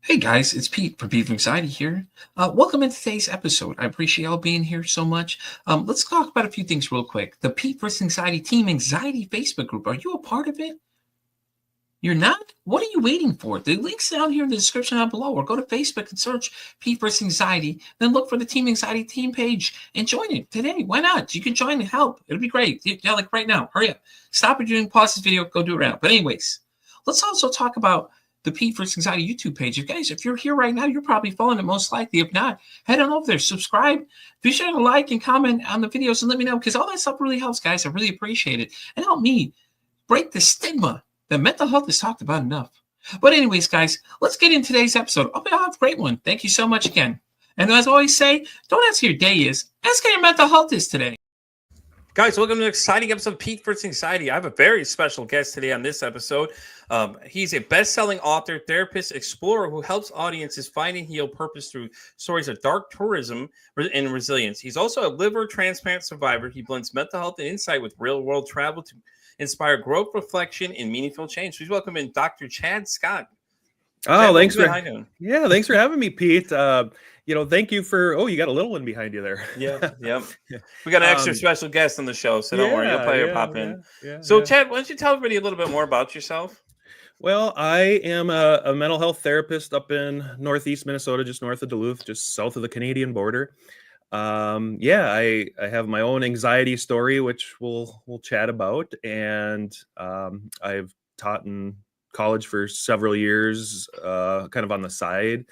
Hey guys, it's Pete from Pete from Anxiety here. Welcome to today's episode. I appreciate y'all being here so much. Let's talk about a few things real quick. The Pete vs. Anxiety Team Anxiety Facebook group. Are you a part of it? You're not? What are you waiting for? The link's down here in the description down below, or go to Facebook and search Pete vs. Anxiety. Then look for the Team Anxiety Team page and join it today. Why not? You can join and help. It'll be great. Yeah, like right now. Hurry up. Stop what you're doing. Pause this video. Go do it right now. But anyways, let's also talk about the Pete vs. Anxiety YouTube page. If you're here right now, you're probably following it most likely. If not, head on over there, subscribe, be sure to like and comment on the videos and let me know, because all that stuff really helps, guys. I really appreciate it. And help me break the stigma that mental health is talked about enough. But anyways, guys, let's get in today's episode. I'll have a great one. Thank you so much again. And as I always say, don't ask how your day is, ask how your mental health is today. Guys, welcome to an exciting episode of Pete vs. Anxiety. I have a very special guest today on this episode. He's a best-selling author, therapist, explorer who helps audiences find and heal purpose through stories of dark tourism and resilience. He's also a liver transplant survivor. He blends mental health and insight with real-world travel to inspire growth, reflection, and meaningful change. Please welcome in Dr. Chad Scott. Oh, Chad, thanks for having me, Pete. Thank you for. You got a little one behind you there. Yeah. We got an extra special guest on the show, so don't worry, you'll play or pop in. Chad, why don't you tell everybody a little bit more about yourself? Well, I am a mental health therapist up in northeast Minnesota, just north of Duluth, just south of the Canadian border. I have my own anxiety story, which we'll chat about, and I've taught in college for several years, kind of on the side,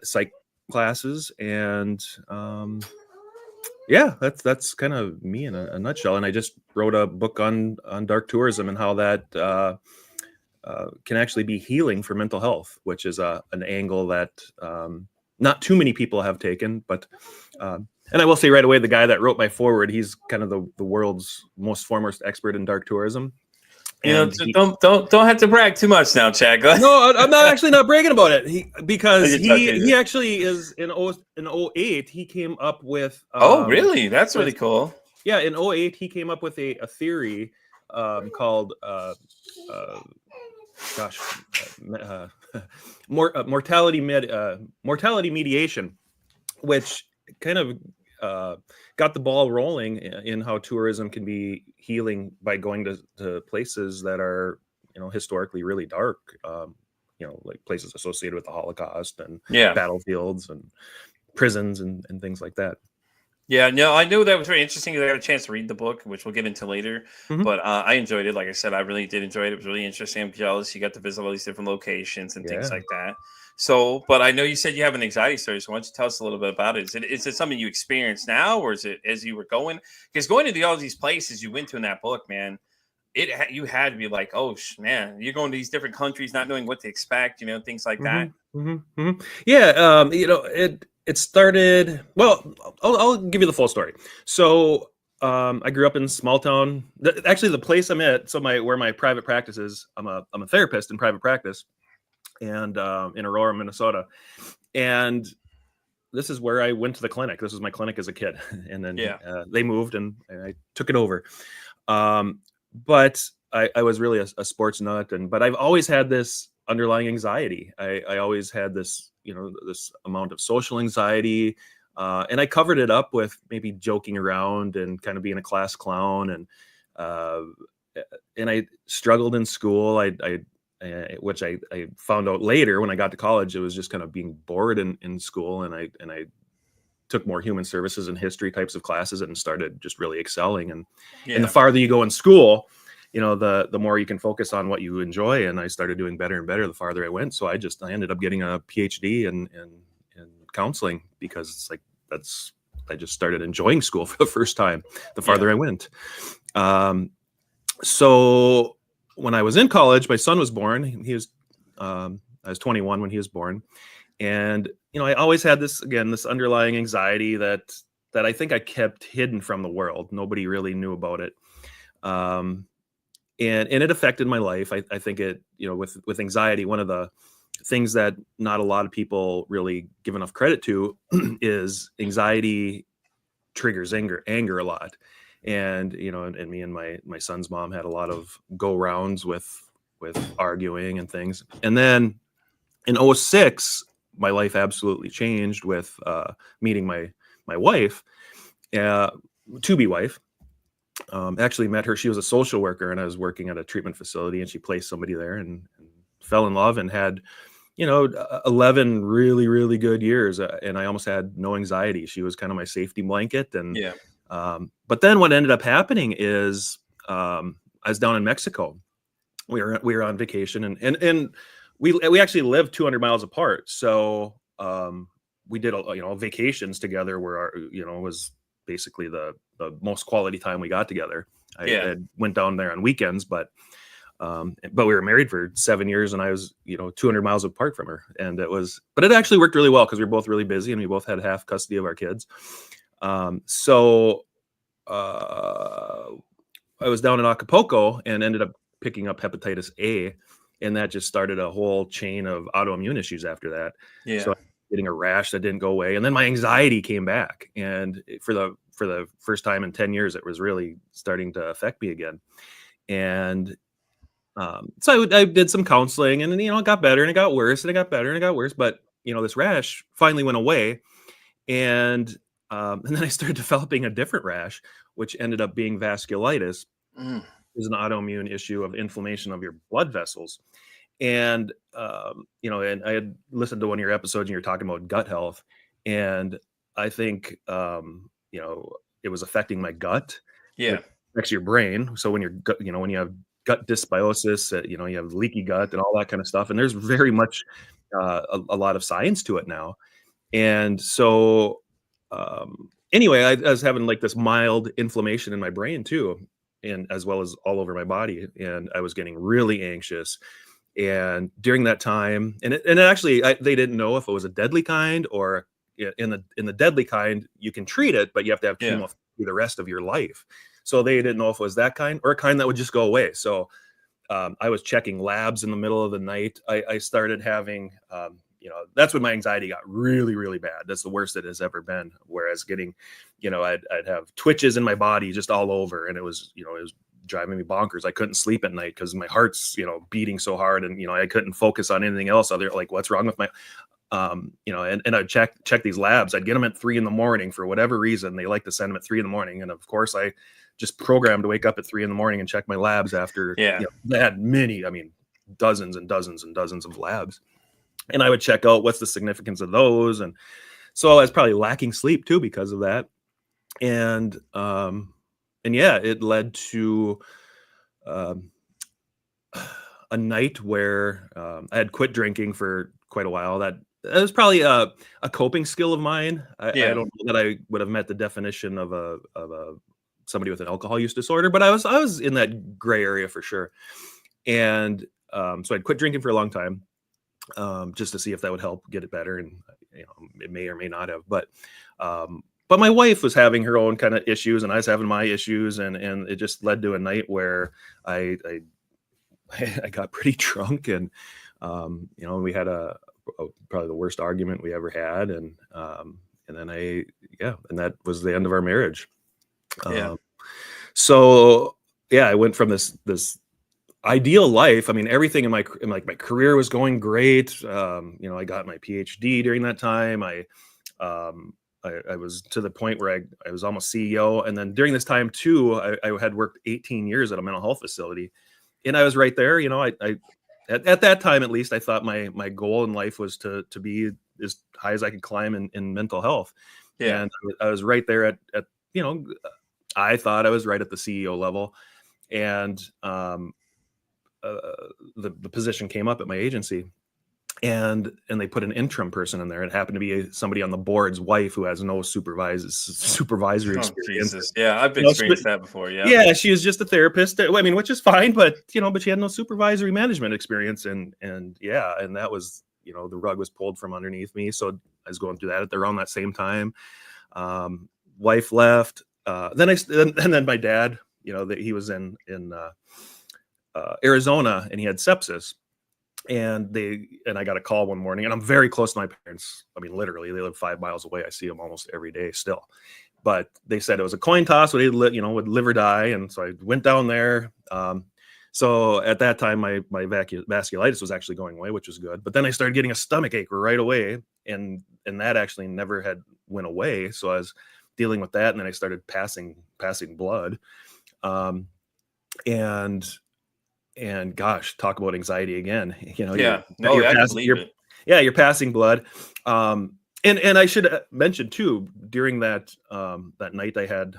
psych classes, and that's kind of me in a nutshell. And I just wrote a book on dark tourism and how that can actually be healing for mental health, which is an angle that not too many people have taken. But and I will say right away, the guy that wrote my foreword, he's kind of the world's most foremost expert in dark tourism. Don't have to brag too much now, Chad. No, I'm not bragging about it. Because he actually is in 08. He came up with. Oh, really? That's really cool. Yeah, in 08, he came up with a theory called mortality mediation, which kind of got the ball rolling in how tourism can be healing by going to places that are, historically really dark, like places associated with the Holocaust and battlefields and prisons and things like that. Yeah, no, I knew that was very interesting. I got a chance to read the book, which we'll get into later. Mm-hmm. But I enjoyed it. Like I said, I really did enjoy it. It was really interesting. I'm jealous. You got to visit all these different locations and things like that. So, but I know you said you have an anxiety story. So why don't you tell us a little bit about it? Is it something you experience now, or is it as you were going? Because going to all these places you went to in that book, man, you had to be like, oh man, you're going to these different countries, not knowing what to expect, things like that. Mm-hmm. Mm-hmm. Yeah, it started. Well, I'll give you the full story. So I grew up in small town. Actually, the place I'm at, where my private practice is, I'm a therapist in private practice, and in Aurora, Minnesota. And this is where I went to the clinic. This was my clinic as a kid, and then they moved, and I took it over. But I was really a sports nut, but I've always had this underlying anxiety. I always had this, this amount of social anxiety, and I covered it up with maybe joking around and kind of being a class clown, and I struggled in school. Which I found out later when I got to college, it was just kind of being bored in school, and I took more human services and history types of classes and started just really excelling. And the farther you go in school, the more you can focus on what you enjoy. And I started doing better and better the farther I went. So I ended up getting a PhD in counseling, because it's like I just started enjoying school for the first time the farther I went. So when I was in college, my son was born. I was 21 when he was born. And, I always had this underlying anxiety that I think I kept hidden from the world. Nobody really knew about it. And it affected my life. I think it, with anxiety, one of the things that not a lot of people really give enough credit to is anxiety triggers anger a lot. And, and me and my son's mom had a lot of go rounds with arguing and things. And then In '06, my life absolutely changed with meeting my wife, to be wife. Actually met her. She was a social worker, and I was working at a treatment facility, and she placed somebody there, and fell in love, and had 11 really, really good years, and I almost had no anxiety. She was kind of my safety blanket. And Yeah. But then what ended up happening is I was down in Mexico. We were on vacation, and we actually lived 200 miles apart. So we did vacations together, where our was basically the most quality time we got together. I went down there on weekends, but we were married for 7 years, and I was 200 miles apart from her, and but it actually worked really well because we were both really busy, and we both had half custody of our kids. So I was down in Acapulco and ended up picking up hepatitis A, and that just started a whole chain of autoimmune issues after that. Yeah. So getting a rash that didn't go away, and then my anxiety came back, and for the first time in 10 years, it was really starting to affect me again. And so I did some counseling, and then it got better, and it got worse, and it got better, and it got worse. But this rash finally went away, and then I started developing a different rash, which ended up being vasculitis. Is an autoimmune issue of inflammation of your blood vessels. And and I had listened to one of your episodes, and you're talking about gut health, and I think it was affecting my gut. Yeah. It affects your brain. So when when you have gut dysbiosis, you have leaky gut and all that kind of stuff, and there's very much a lot of science to it now. And so anyway, I was having like this mild inflammation in my brain too, and as well as all over my body, and I was getting really anxious. And during that time, and it actually, they didn't know if it was a deadly kind, or in the deadly kind, you can treat it, but you have to have chemo the rest of your life. So they didn't know if it was that kind or a kind that would just go away. So I was checking labs in the middle of the night. I started having, that's when my anxiety got really, really bad. That's the worst it has ever been. Whereas getting, I'd have twitches in my body just all over, and it was driving me bonkers. I couldn't sleep at night because my heart's beating so hard, and I couldn't focus on anything else other, like, what's wrong with my and I'd check these labs. I'd get them at 3 a.m. for whatever reason. They like to send them at 3 a.m, and of course I just programmed to wake up at 3 a.m. and check my labs after they had many, dozens and dozens and dozens of labs, and I would check out what's the significance of those. And so I was probably lacking sleep too because of that. And it led to a night where I had quit drinking for quite a while. That was probably a coping skill of mine. I don't know that I would have met the definition of a somebody with an alcohol use disorder, but I was in that gray area for sure. And so I'd quit drinking for a long time, just to see if that would help get it better. And it may or may not have, but my wife was having her own kind of issues, and I was having my issues, and it just led to a night where I got pretty drunk, and we had a probably the worst argument we ever had, and then and that was the end of our marriage. So I went from this ideal life. I mean, everything in my career was going great. I got my PhD during that time. I was to the point where I was almost CEO. And then during this time too, I had worked 18 years at a mental health facility, and I was right there. At that time, at least, I thought my goal in life was to be as high as I could climb in mental health. Yeah. And I was right there at I thought I was right at the CEO level. And the position came up at my agency, and they put an interim person in there. It happened to be somebody on the board's wife who has no supervisory experience. Jesus. Yeah, I've experienced that before. Yeah, she was just a therapist. I mean, which is fine, but she had no supervisory management experience, and that was the rug was pulled from underneath me. So I was going through that at around that same time. Wife left. Then my dad, that he was in Arizona, and he had sepsis. And I got a call one morning, and I'm very close to my parents. I mean, literally, they live 5 miles away. I see them almost every day still. But they said it was a coin toss. Would live or die. And so I went down there. So at that time, my vasculitis was actually going away, which was good. But then I started getting a stomach ache right away, and that actually never had went away. So I was dealing with that, and then I started passing blood, and gosh, talk about anxiety again. You know, Yeah. No, I can believe it. Yeah, you're passing blood. And I should mention too, during that night I had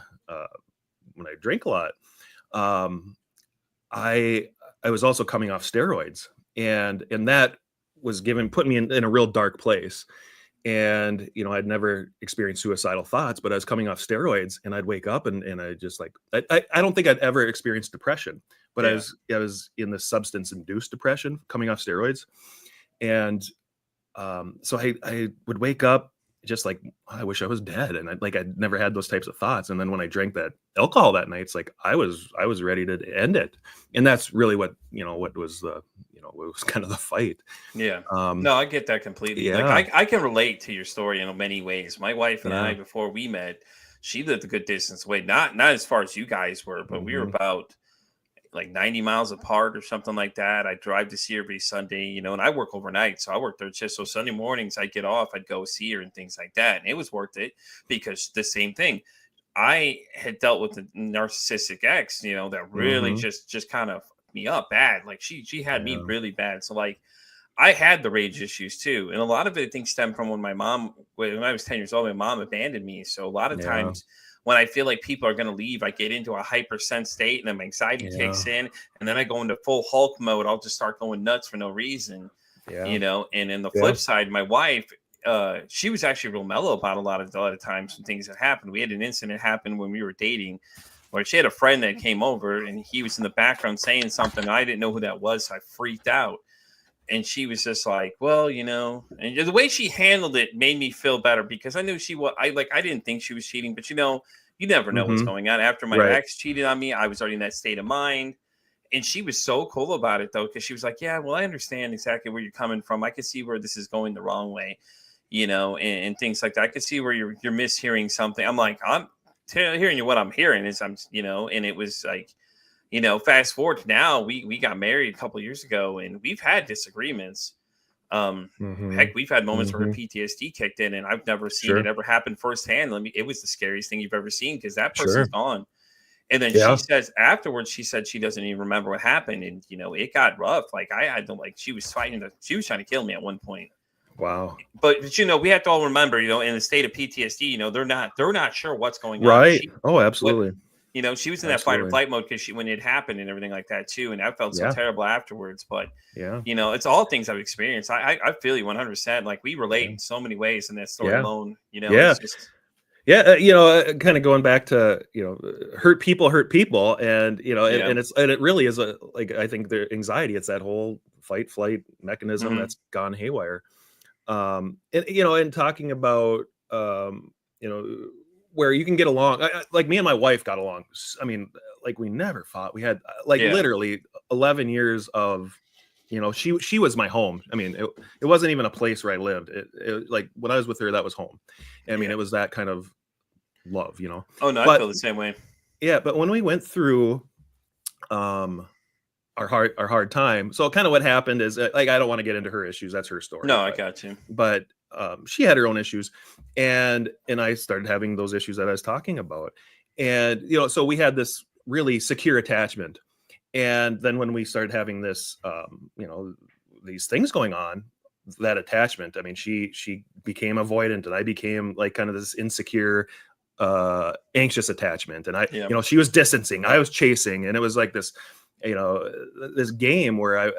when I drank a lot, I was also coming off steroids, and that was put me in a real dark place. And I'd never experienced suicidal thoughts, but I was coming off steroids, and I'd wake up and I just like I don't think I'd ever experienced depression, but I was in this substance induced depression coming off steroids. And so I would wake up just like, I wish I was dead, and I'd never had those types of thoughts. And then when I drank that alcohol that night, it's like I was ready to end it, and that's really what was the it was kind of the fight. Yeah. No, I get that completely. Yeah. Like I can relate to your story in many ways. My wife and I, before we met, she lived a good distance away, not as far as you guys were, but we were about like 90 miles apart or something like that. I drive to see her every Sunday, and I work overnight. So I work third shift. So Sunday mornings I get off, I'd go see her and things like that. And it was worth it because the same thing. I had dealt with a narcissistic ex, that really just kind of fucked me up bad. Like she had me really bad. So like I had the rage issues too. And a lot of it I think stemmed from when I was 10 years old, my mom abandoned me. So a lot of times when I feel like people are going to leave, I get into a hypersense state, and then my anxiety kicks in, and then I go into full Hulk mode. I'll just start going nuts for no reason, And in the flip side, my wife, she was actually real mellow about a lot of times when things that happened. We had an incident happen when we were dating, where she had a friend that came over, and he was in the background saying something. I didn't know who that was, so I freaked out. And she was just like, well, and the way she handled it made me feel better, because I knew I didn't think she was cheating, but you never know what's going on. After my ex cheated on me, I was already in that state of mind. And she was so cool about it though, because she was like, yeah, well, I understand exactly where you're coming from. I can see where this is going the wrong way, and things like that. I can see where you're mishearing something. I'm like, I'm hearing you. What I'm hearing is and it was like, fast forward to now, we got married a couple of years ago, and we've had disagreements. Heck, we've had moments where her PTSD kicked in, and I've never seen it ever happen firsthand. It was the scariest thing you've ever seen, because that person's gone. And then she says afterwards, she said she doesn't even remember what happened, and it got rough. Like I had to she was trying to kill me at one point. Wow. But we have to all remember, in the state of PTSD, they're not sure what's going on. Right. Absolutely. She was in that fight or flight mode because when it happened and everything like that too. And I felt so terrible afterwards, but it's all things I've experienced. I feel you 100%. Like we relate in so many ways in that story alone, It's just... kind of going back to, hurt people, and, and it really is I think the anxiety, it's that whole fight flight mechanism that's gone haywire. And talking about, where you can get along, like me and my wife got along. I mean, like we never fought. We had literally 11 years of, she was my home. I mean, it wasn't even a place where I lived. It like when I was with her, that was home. I mean, it was that kind of love, Oh no, I feel the same way. Yeah, but when we went through our hard time, so kind of what happened is I don't want to get into her issues. That's her story. No, I got you. But she had her own issues, and I started having those issues that I was talking about. And, so we had this really secure attachment. And then when we started having this, these things going on, that attachment, I mean, she became avoidant, and I became like kind of this insecure, anxious attachment. And she was distancing, I was chasing, and it was like this, this game where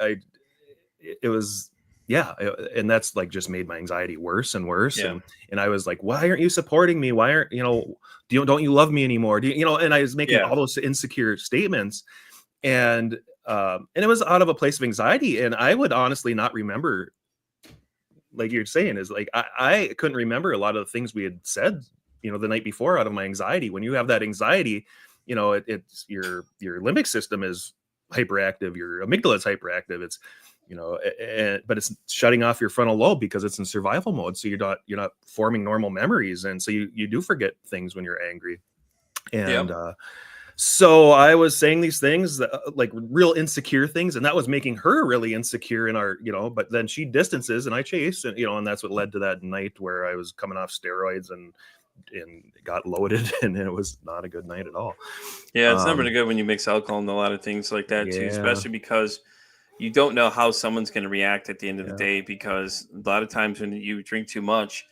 it was, and that's like just made my anxiety worse and worse. And I was like, why aren't you supporting me? Why aren't, don't you love me anymore? And I was making all those insecure statements, and it was out of a place of anxiety. And I would honestly not remember, like you're saying, is like, I couldn't remember a lot of the things we had said, the night before, out of my anxiety. When you have that anxiety, it's your limbic system is hyperactive, your amygdala is hyperactive. It's, but it's shutting off your frontal lobe because it's in survival mode. So you're not forming normal memories. And so you do forget things when you're angry. And, So I was saying these things that, like real insecure things, and that was making her really insecure in our, but then she distances and I chase, and and that's what led to that night where I was coming off steroids and got loaded, and it was not a good night at all. Yeah, it's never good when you mix alcohol and a lot of things like that too, especially because you don't know how someone's going to react at the end of the day, because a lot of times when you drink too much,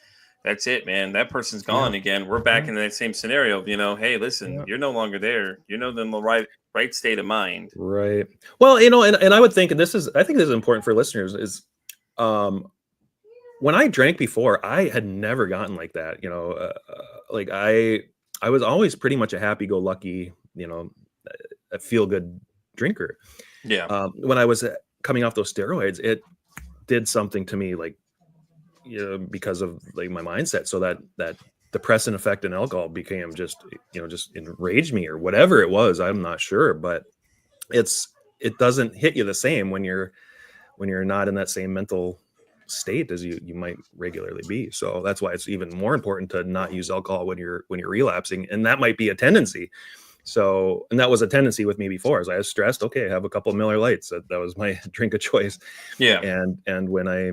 that's it, man. That person's gone again. We're back in that same scenario. Hey, listen, you're no longer there. You're no in the right state of mind. Right. Well, and I would think, and I think this is important for listeners, is when I drank before, I had never gotten like that. Like I was always pretty much a happy-go-lucky, a feel-good drinker. Yeah. When I was coming off those steroids, it did something to me, like, because of like my mindset. So that depressant effect in alcohol became just enraged me or whatever it was. I'm not sure, but it doesn't hit you the same when you're not in that same mental state as you might regularly be. So that's why it's even more important to not use alcohol when you're relapsing. And that might be a tendency. So, and that was a tendency with me before, as I was stressed. Okay, I have a couple of Miller Lights. That was my drink of choice. Yeah. And when I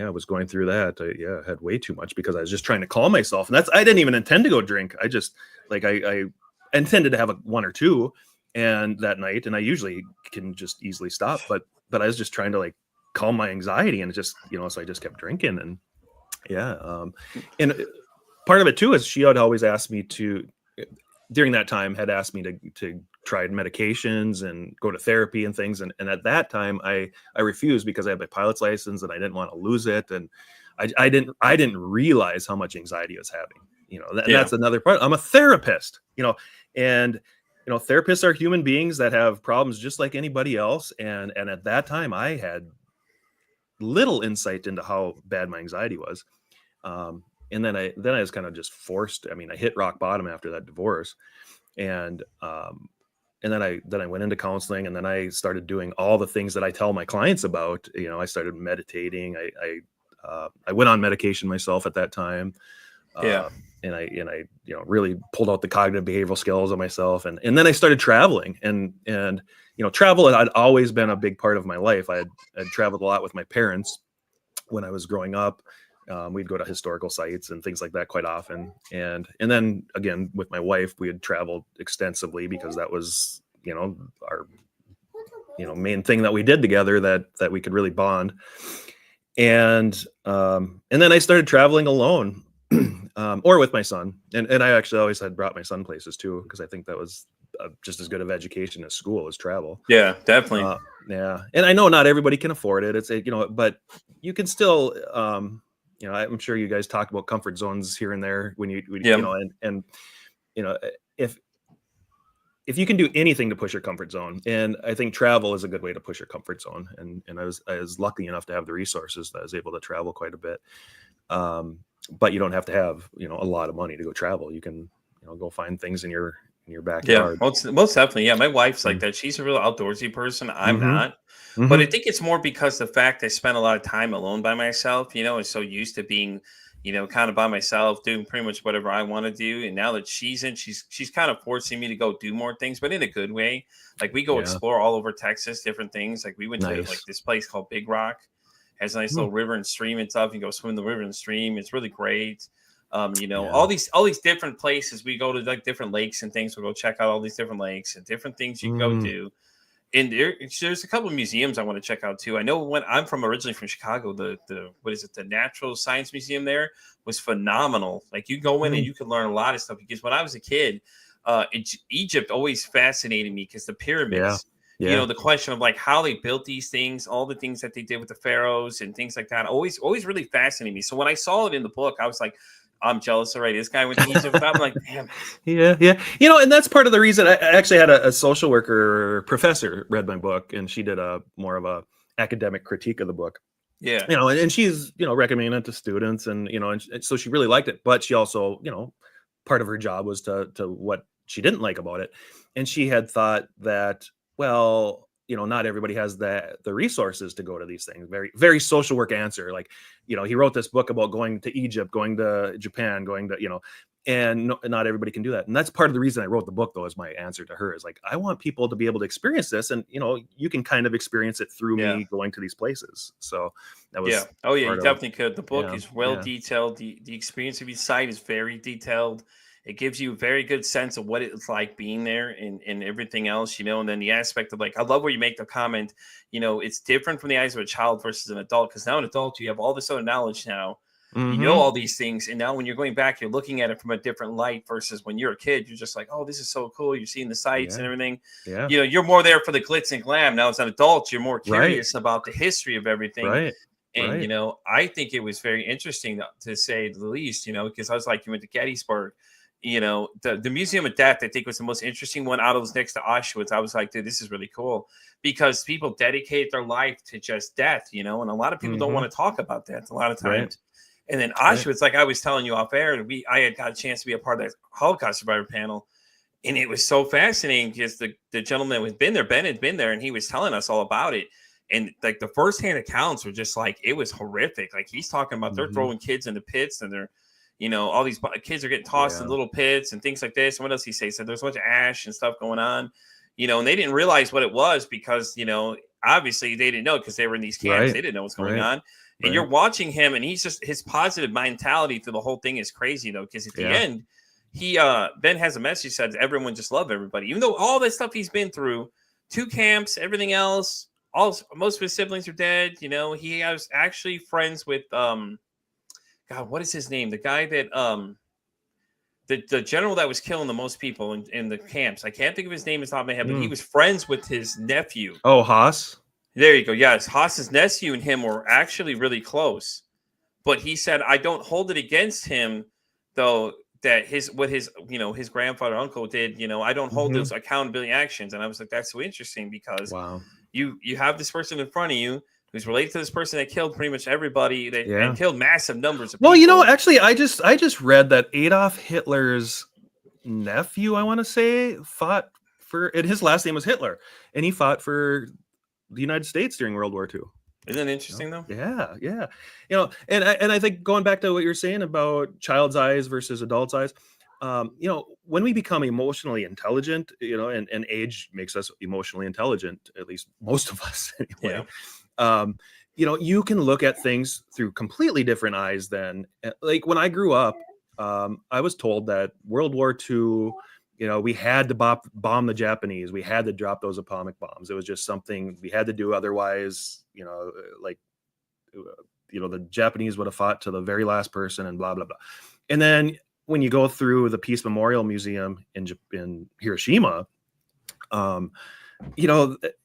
was going through that, I had way too much because I was just trying to calm myself. And I didn't even intend to go drink. I just I intended to have one or two and that night. And I usually can just easily stop, but I was just trying to like calm my anxiety, and it just, so I just kept drinking. And and part of it too is she had always asked me to, during that time, had asked me to try medications and go to therapy and things. And at that time I refused because I had my pilot's license and I didn't want to lose it. And I didn't realize how much anxiety I was having, and that's another part. I'm a therapist, and therapists are human beings that have problems just like anybody else. And at that time I had little insight into how bad my anxiety was. And then I was kind of just forced. I mean, I hit rock bottom after that divorce, and then I went into counseling, and then I started doing all the things that I tell my clients about. I started meditating. I went on medication myself at that time. And I really pulled out the cognitive behavioral skills of myself, and then I started traveling, and travel had always been a big part of my life. I'd traveled a lot with my parents when I was growing up. We'd go to historical sites and things like that quite often. And then again, with my wife, we had traveled extensively because that was, our, main thing that we did together that we could really bond. And then I started traveling alone, or with my son. And I actually always had brought my son places too, because I think that was just as good of education as school as travel. Yeah, definitely. And I know not everybody can afford it. It's but you can still, I'm sure you guys talked about comfort zones here and there when if you can do anything to push your comfort zone, and I think travel is a good way to push your comfort zone. And I was lucky enough to have the resources that I was able to travel quite a bit. But you don't have to have, a lot of money to go travel. You can, go find things in your backyard. Yeah, most definitely. Yeah, my wife's like that. She's a real outdoorsy person. I'm not. But I think it's more because the fact I spent a lot of time alone by myself, and so used to being, kind of by myself, doing pretty much whatever I want to do. And now that she's kind of forcing me to go do more things, but in a good way. Like we go explore all over Texas, different things. Like we went to like this place called Big Rock. Has a nice little river and stream and stuff. You go swim in the river and stream. It's really great. All these different places. We go to like different lakes and things. We'll go check out all these different lakes and different things you can go do. And there's a couple of museums I want to check out too. I know when I'm originally from Chicago, the Natural Science Museum there was phenomenal. Like you go in and you can learn a lot of stuff, because when I was a kid, Egypt always fascinated me because the pyramids. The question of like how they built these things, all the things that they did with the pharaohs and things like that, always really fascinated me. So when I saw it in the book, I was like, I'm jealous already. This guy went to Egypt. I'm like, damn. Yeah. And that's part of the reason I actually had a social worker professor read my book, and she did more of a academic critique of the book. Yeah. And she's, recommending it to students, and, and so she really liked it, but she also, part of her job was to what she didn't like about it. And she had thought that, well, not everybody has the resources to go to these things. Very, very social work answer. Like, he wrote this book about going to Egypt, going to Japan, going to, and not everybody can do that. And that's part of the reason I wrote the book, though, is my answer to her is like, I want people to be able to experience this. And, you can kind of experience it through me going to these places. So that was, Oh yeah, you definitely could. The book yeah, is well detailed. The experience of each site is very detailed. It gives you a very good sense of what it's like being there and everything else, and then the aspect of like, I love where you make the comment, it's different from the eyes of a child versus an adult. Because now an adult, you have all this other knowledge now. You know all these things, and now when you're going back, you're looking at it from a different light versus when you're a kid. You're just like, oh, this is so cool. You're seeing the sights and everything. Yeah. You're more there for the glitz and glam. Now as an adult, you're more curious about the history of everything. Right. And I think it was very interesting to say the least. Because I was like, you went to Gettysburg. The Museum of Death, I think, was the most interesting one out of those next to Auschwitz. I was like, dude, this is really cool because people dedicate their life to just death. And a lot of people don't want to talk about death a lot of times. Right. And then Auschwitz, like I was telling you off air, I had got a chance to be a part of that Holocaust survivor panel. And it was so fascinating because the gentleman who had been there, Ben had been there, and he was telling us all about it. And like the firsthand accounts were just like, it was horrific. Like he's talking about they're throwing kids into pits and they're, all these kids are getting tossed in little pits and things like this. And what else he say? So there's a bunch of ash and stuff going on, and they didn't realize what it was because, obviously they didn't know because they were in these camps. They didn't know what's going on. And you're watching him, and he's just his positive mentality through the whole thing is crazy, though, because at the end, he Ben has a message that says everyone just love everybody, even though all that stuff he's been through, 2 camps, everything else, most of his siblings are dead. He was actually friends with God, what is his name? The guy that the general that was killing the most people in the camps. I can't think of his name off the top of my head, but he was friends with his nephew. Oh, Haas. There you go. Yes, Haas's nephew and him were actually really close, but he said, "I don't hold it against him, though, that his grandfather uncle did. I don't hold those accountability actions." And I was like, "That's so interesting because you have this person in front of you who's related to this person that killed pretty much everybody and killed massive numbers of people." Well, actually, I just read that Adolf Hitler's nephew, I want to say, fought for, and his last name was Hitler, and he fought for the United States during World War II. Isn't that interesting, though? Yeah. And I think going back to what you're saying about child's eyes versus adult's eyes, when we become emotionally intelligent, and age makes us emotionally intelligent, at least most of us anyway. You can look at things through completely different eyes than, like, when I grew up, I was told that World War II, we had to bomb the Japanese. We had to drop those atomic bombs. It was just something we had to do. Otherwise, the Japanese would have fought to the very last person and blah, blah, blah. And then when you go through the Peace Memorial Museum in Hiroshima,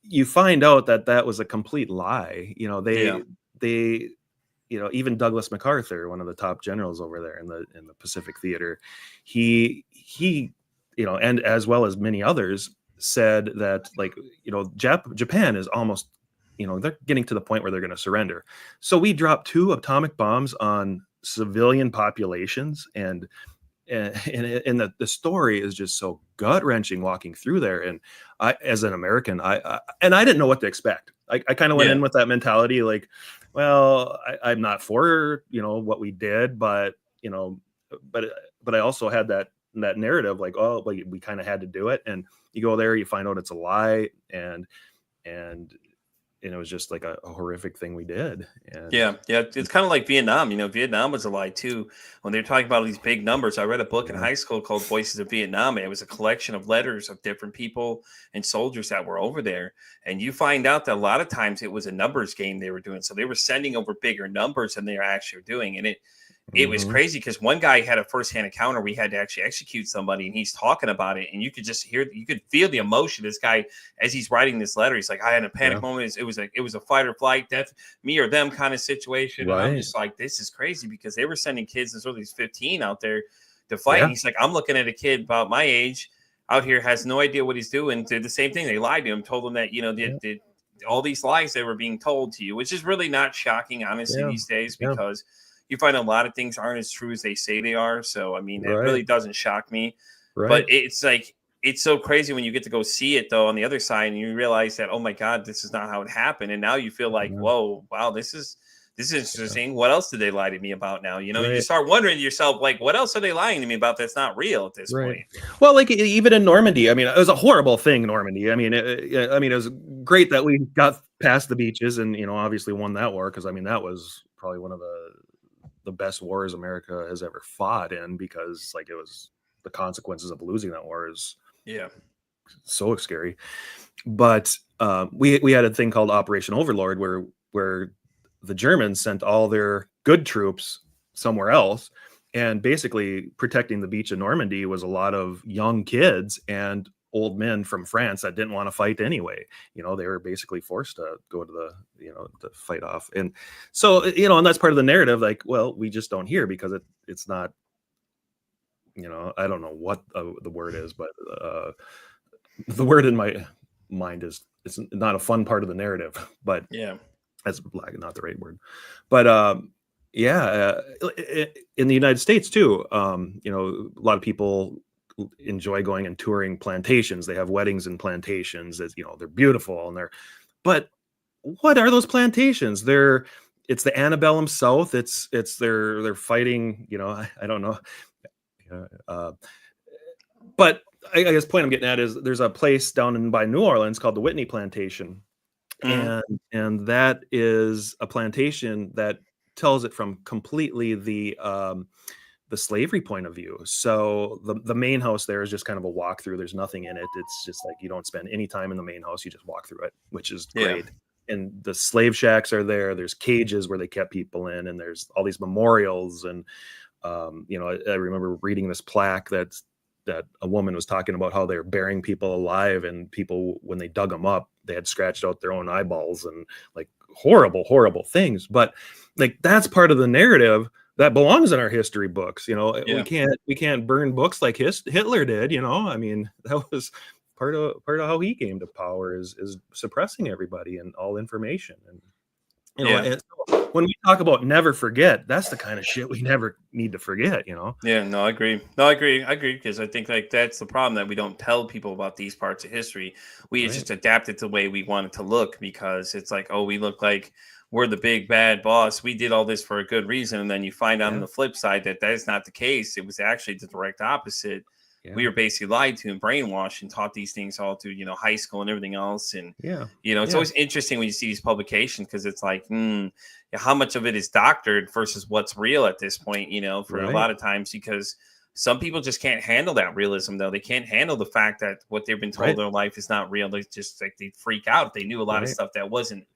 you find out that was a complete lie. They even Douglas MacArthur, one of the top generals over there in the Pacific Theater, he and as well as many others said that, like, Japan is almost, they're getting to the point where they're going to surrender. So we dropped 2 atomic bombs on civilian populations, and the story is just so gut-wrenching walking through there. And I, as an American, I didn't know what to expect. I kind of went in with that mentality, like, well, I'm not for what we did, but I also had that narrative, like, oh, like, we kind of had to do it. And you go there, you find out it's a lie, and it was just like a horrific thing we did. And it's kind of like Vietnam. Vietnam was a lie too. When they're talking about these big numbers, I read a book in high school called Voices of Vietnam, and it was a collection of letters of different people and soldiers that were over there. And you find out that a lot of times it was a numbers game they were doing. So they were sending over bigger numbers than they were actually doing. And it was crazy because one guy had a firsthand encounter. We had to actually execute somebody, and he's talking about it, and you could just you could feel the emotion of this guy as he's writing this letter. He's like, I had a panic moment. It was a fight or flight, death, me or them kind of situation. Right. And I'm just like, this is crazy because they were sending kids as early as 15 out there to fight. And he's like, I'm looking at a kid about my age out here, has no idea what he's doing. Did the same thing. They lied to him, told him that, all these lies they were being told to you, which is really not shocking, honestly, these days, because you find a lot of things aren't as true as they say they are. So, I mean, it really doesn't shock me. Right. But it's like, it's so crazy when you get to go see it, though, on the other side, and you realize that, oh, my God, this is not how it happened. And now you feel like, whoa, wow, this is this is interesting. What else did they lie to me about now? You start wondering to yourself, like, what else are they lying to me about that's not real at this point? Well, like even in Normandy, I mean, it was a horrible thing, Normandy. I mean, it was great that we got past the beaches and, obviously won that war, because, I mean, that was probably one of the best wars America has ever fought in, because, like, it was the consequences of losing that war is so scary. But we had a thing called Operation Overlord, where the Germans sent all their good troops somewhere else, and basically protecting the beach of Normandy was a lot of young kids and old men from France that didn't want to fight anyway. They were basically forced to go to to fight off. And so, and that's part of the narrative. Like, well, we just don't hear because it's not, I don't know what the word is, but the word in my mind is, it's not a fun part of the narrative, but that's not the right word. But in the United States too, a lot of people enjoy going and touring plantations. They have weddings in plantations. They're beautiful, but what are those plantations? It's the antebellum South. They're fighting. I don't know. But I guess the point I'm getting at is there's a place down by New Orleans called the Whitney Plantation, and that is a plantation that tells it from completely the slavery point of view. So the main house there is just kind of a walkthrough. There's nothing in it. It's just like you don't spend any time in the main house. You just walk through it, which is great. And the slave shacks are there. There's cages where they kept people in, and there's all these memorials. And I remember reading this plaque that a woman was talking about how they were burying people alive, and people, when they dug them up, they had scratched out their own eyeballs and like horrible things. But like, that's part of the narrative that belongs in our history books. We can't burn books like Hitler did. I mean, that was part of how he came to power, is suppressing everybody and all information. And and so when we talk about never forget, that's the kind of shit we never need to forget. Yeah, no, I agree. I agree, because I think like that's the problem, that we don't tell people about these parts of history. We just adapt it the way we want it to look, because it's like, oh, we look like we're the big bad boss. We did all this for a good reason. And then you find out on the flip side that is not the case. It was actually the direct opposite. We were basically lied to and brainwashed and taught these things all through, high school and everything else. And, it's always interesting when you see these publications, because it's like, how much of it is doctored versus what's real at this point, for a lot of times, because some people just can't handle that realism, though. They can't handle the fact that what they've been told their life is not real. They just like, they freak out. They knew a lot of stuff that wasn't,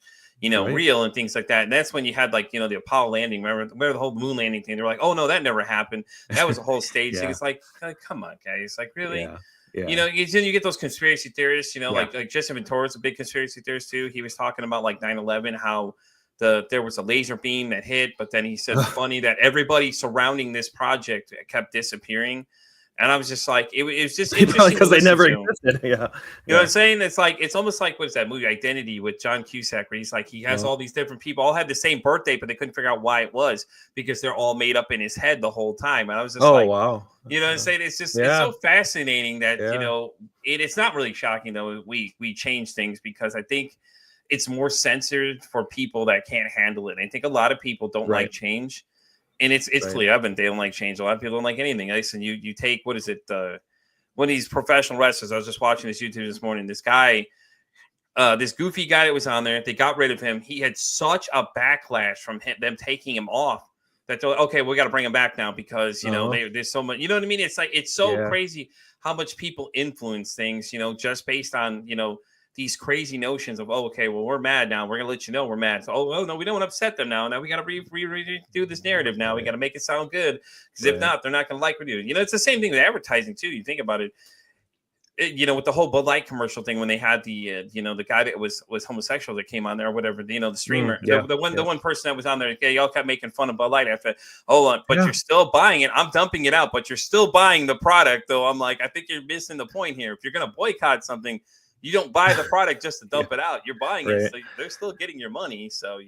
real and things like that. And that's when you had like, the Apollo landing. Remember the whole moon landing thing? They're like, oh no, that never happened. That was a whole stage thing. It's like, come on, guys. Like, really? Then you get those conspiracy theorists, like Jesse Ventura is a big conspiracy theorist too. He was talking about like 9/11, how there was a laser beam that hit, but then he said it's funny that everybody surrounding this project kept disappearing. And I was just like, it was just interesting because they never existed. You know what I'm saying? It's like, it's almost like, what is that movie Identity with John Cusack, where he's like, he has all these different people all had the same birthday, but they couldn't figure out why it was, because they're all made up in his head the whole time. And I was just wow. You know what I'm saying? It's just it's so fascinating that it's not really shocking though. We change things, because I think it's more censored for people that can't handle it. I think a lot of people don't like change. And it's clearly evident they don't like change. A lot of people don't like anything. Listen, you take, what is it? One of these professional wrestlers. I was just watching this YouTube this morning. This guy, this goofy guy that was on there, they got rid of him. He had such a backlash from them taking him off that they're like, okay, we got to bring him back now, because there's so much. You know what I mean? It's like, it's so crazy how much people influence things. Just based on these crazy notions of, oh, okay, well, we're mad now. We're going to let you know we're mad. So, oh, no, we don't want to upset them now. Now we got to redo this narrative now. We got to make it sound good, because if not, they're not going to like what we do. It's the same thing with advertising, too. You think about it, with the whole Bud Light commercial thing, when they had the, the guy that was homosexual that came on there or whatever, the streamer, the one person that was on there, y'all kept making fun of Bud Light after, but you're still buying it. I'm dumping it out, but you're still buying the product, though. I'm like, I think you're missing the point here. If you're going to boycott something, you don't buy the product just to dump it out. You're buying it, so they're still getting your money. So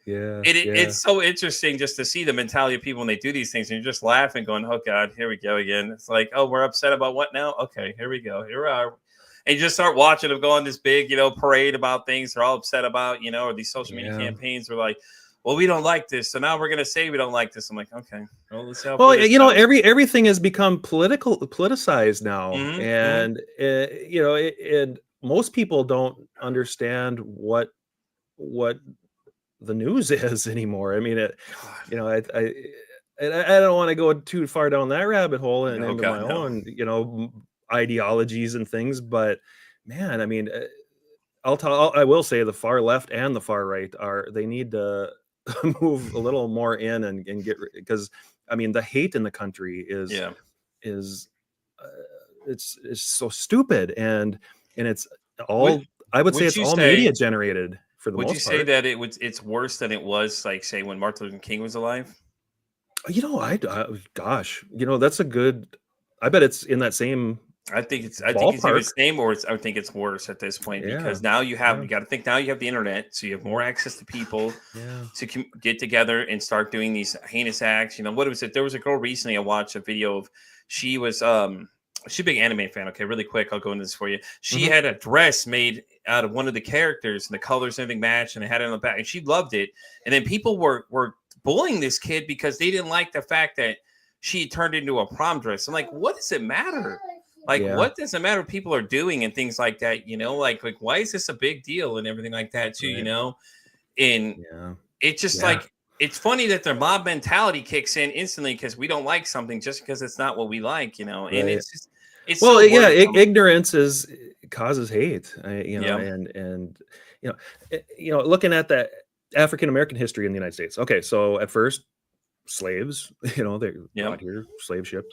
it's so interesting just to see the mentality of people when they do these things, and you're just laughing, going, "Oh God, here we go again." It's like, "Oh, we're upset about what now? Okay, here we go. Here we are." And you just start watching them go on this big, parade about things they're all upset about, or these social media campaigns are like, well, we don't like this, so now we're gonna say we don't like this. I'm like, okay, well, let's see how Well, far this goes. everything has become politicized now, Mhm, and and most people don't understand what the news is anymore. I mean, God. I don't want to go too far down that rabbit hole and No, into my God, no. own, ideologies and things. But man, I mean, I will say the far left and the far right they need to move a little more in and because I mean, the hate in the country Yeah. is uh, it's so stupid, and it's Would all, I would say would it's you all media say generated for the would you most say part. that it's worse than it was, like, say, when Martin Luther King was alive? I gosh, that's a good. I bet it's in that same I think it's either the ballpark. same or I think it's worse at this point Yeah, because now yeah, you got to think now you have the internet, so you have more access to people yeah. to get together and start doing these heinous acts. What was it? There was a girl recently I watched a video of. She was she's a big anime fan. Okay, really quick, I'll go into this for you. She Mhm. had a dress made out of one of the characters, and the colors and everything matched, and they had it on the back, and she loved it. And then people were bullying this kid because they didn't like the fact that she turned into a prom dress. I'm like, what does it matter? Like, Yeah, what does it matter what people are doing and things like that? Like why is this a big deal and everything like that too? right. And Yeah, it's just yeah. like it's funny that their mob mentality kicks in instantly because we don't like something just because it's not what we like. And Right. it's Well, so yeah, worrisome. ignorance causes hate. Yeah, And looking at that African American history in the United States. Okay, so at first, slaves, they yep, brought here, slave ships.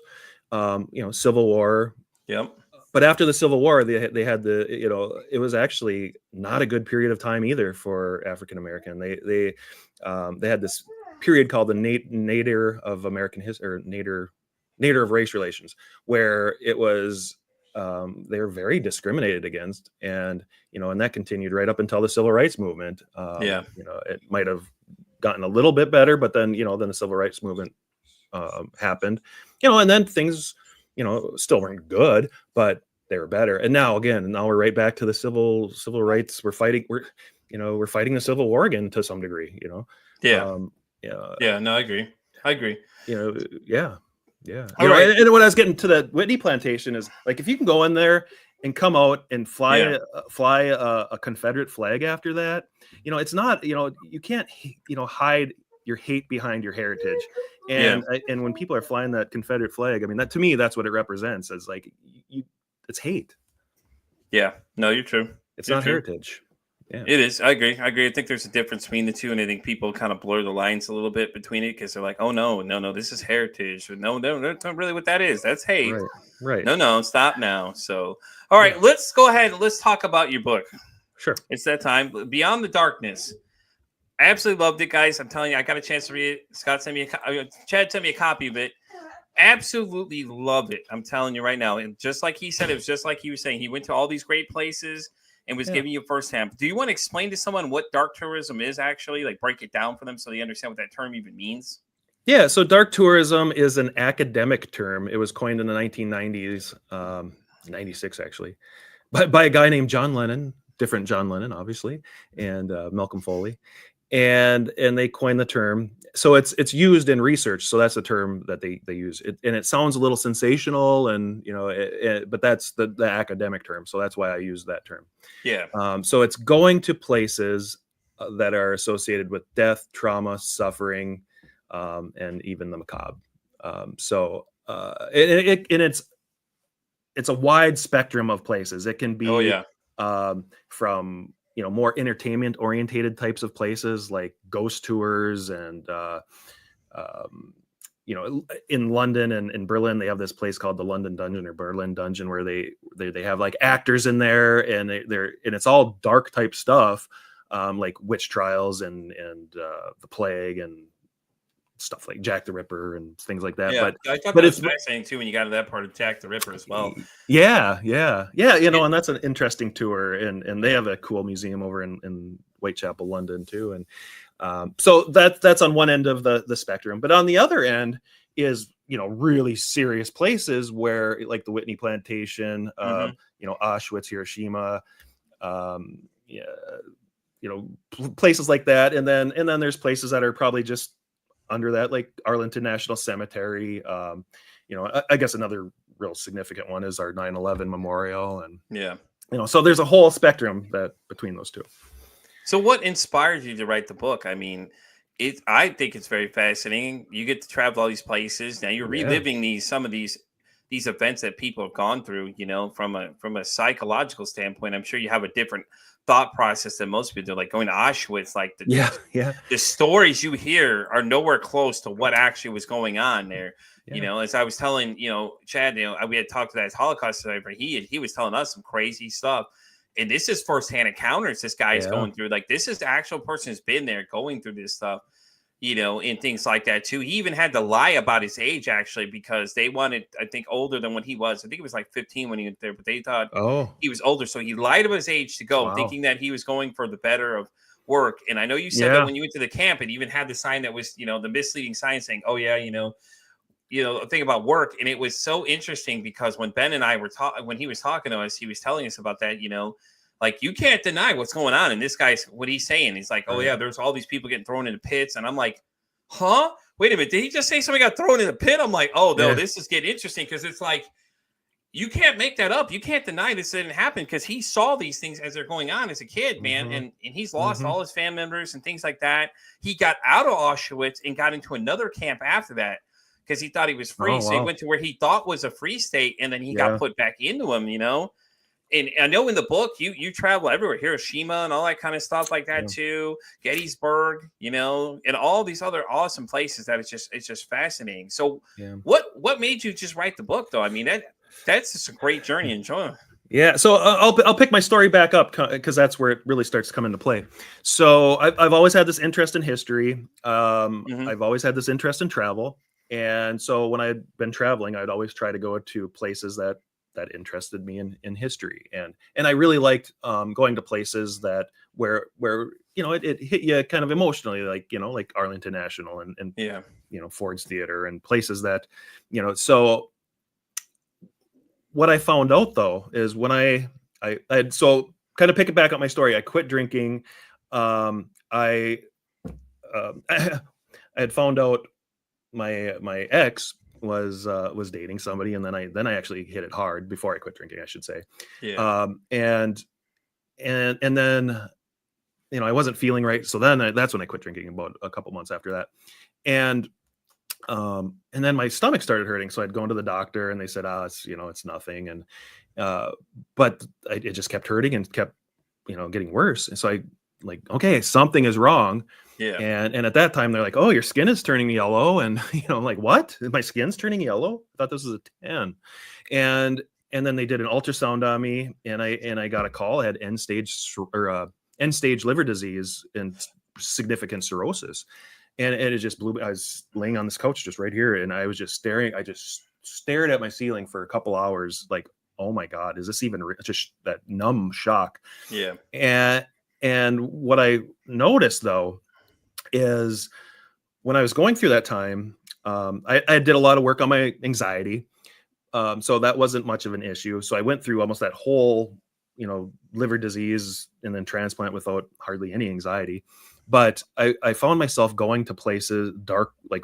Civil War. yep, But after the Civil War, they had it was actually not a good period of time either for African American. They had this period called the nadir of American history, or nadir of race relations, where it was they were very discriminated against, and that continued right up until the Civil Rights Movement. yeah, It might have gotten a little bit better, but then then the Civil Rights Movement happened, and then things still weren't good, but they were better. And now we're right back to the civil rights. We're fighting the Civil War again to some degree. yeah, Um, yeah, yeah. No, I agree. I agree. yeah, yeah. All right. And when I was getting to the Whitney plantation, is like if you can go in there and come out and fly Yeah, a Confederate flag after that, it's not, you can't hide your hate behind your heritage. yeah, And when people are flying that Confederate flag, I mean, that to me, that's what it represents, as like it's hate. yeah. No, you're true. It's You're not true. heritage. Yeah. It is. I agree. I agree. I think there's a difference between the two, and I think people kind of blur the lines a little bit between it because they're like, "Oh no, no, no, this is heritage." Or, no, no, that's not really what that is. That's hate. Right. Right. No, no, stop now. So, all right, Yeah. let's go ahead and let's talk about your book. Sure. It's that time. Beyond the Darkness. I absolutely loved it, guys. I'm telling you, I got a chance to read it. Scott sent me Chad sent me a copy of it. Absolutely love it. I'm telling you right now. And just like he said, it was just like he was saying. He went to all these great places and was Yeah. giving you firsthand. Do you want to explain to someone what dark tourism is actually? Like break it down for them so they understand what that term even means? Yeah. So dark tourism is an academic term. It was coined in the 1990s, 96 actually, by a guy named John Lennon, different John Lennon, obviously, and Malcolm Foley. And they coined the term. So it's used in research. So that's the term that they use. And it sounds a little sensational, and but that's the academic term. So that's why I use that term. Yeah. So it's going to places that are associated with death, trauma, suffering, and even the macabre. It's a wide spectrum of places. It can be Oh yeah. from more entertainment orientated types of places like ghost tours, and in London and in Berlin they have this place called the London Dungeon or Berlin Dungeon, where they have like actors in there, and it's all dark type stuff, like witch trials and the plague and stuff like Jack the Ripper and things like that. Yeah. I thought But that was it's fascinating too when you got to that part of Jack the Ripper as well. yeah. And that's an interesting tour, and they have a cool museum over in Whitechapel, London too. And so that's on one end of the spectrum. But on the other end is really serious places where, like the Whitney plantation, Auschwitz, Hiroshima, places like that. And then there's places that are probably just under that, like Arlington National Cemetery. I guess another real significant one is our 9/11 memorial. And, so there's a whole spectrum between those two. So what inspired you to write the book? I mean, I think it's very fascinating. You get to travel all these places. Now you're reliving some of these events that people have gone through, from a psychological standpoint. I'm sure you have a different thought process than most people do, like going to Auschwitz. Like the stories you hear are nowhere close to what actually was going on there. As I was telling, Chad, we had talked to that Holocaust survivor. He was telling us some crazy stuff. And this is firsthand encounters this guy is going through. Like, this is the actual person who's been there going through this stuff, and things like that too. He even had to lie about his age, actually, because they wanted, I think, older than what he was. I think he was like 15 when he went there, but they thought he was older. So he lied about his age to go, thinking that he was going for the better of work. And I know you said that when you went to the camp, it even had the sign that was, the misleading sign saying, oh yeah, a thing about work. And it was so interesting because when Ben and I were when he was talking to us, he was telling us about that, like, you can't deny what's going on. And this guy's, what he's saying, he's like, oh yeah, there's all these people getting thrown into pits. And I'm like, huh? Wait a minute. Did he just say somebody got thrown in a pit? I'm like, oh no, this is getting interesting. Cause it's like, you can't make that up. You can't deny this didn't happen because he saw these things as they're going on as a kid, man. And he's lost all his family members and things like that. He got out of Auschwitz and got into another camp after that, because he thought he was free. So he went to where he thought was a free state, and then he got put back into them, And I know in the book, you travel everywhere, Hiroshima and all that kind of stuff like that too, Gettysburg, and all these other awesome places that it's just fascinating. So what made you just write the book, though? I mean, that's just a great journey. Enjoy. Yeah, so I'll pick my story back up because that's where it really starts to come into play. So I've always had this interest in history. I've always had this interest in travel. And so when I'd been traveling, I'd always try to go to places that interested me in history. And I really liked going to places where it hit you kind of emotionally, like Arlington National and Ford's Theater and places that, so what I found out though is when I had, so kind of pick it back up my story, I quit drinking. I had found out my ex was dating somebody, and then I actually hit it hard before I quit drinking, I should say. And then I wasn't feeling right, so then that's when I quit drinking, about a couple months after that. And then my stomach started hurting, so I'd go to the doctor, and they said, it's nothing, and but it just kept hurting and kept getting worse. And so I okay, something is wrong. And at that time they're like, oh, your skin is turning yellow. And like, what? My skin's turning yellow? I thought this was a 10. And then they did an ultrasound on me, and I got a call. I had end stage liver disease and significant cirrhosis. And it just blew me. I was laying on this couch just right here, and I was just staring. I just stared at my ceiling for a couple hours, like, oh my God, is this even just that numb shock? And what I noticed though is when I was going through that time, I did a lot of work on my anxiety. So that wasn't much of an issue. So I went through almost that whole, liver disease and then transplant without hardly any anxiety. But I found myself going to places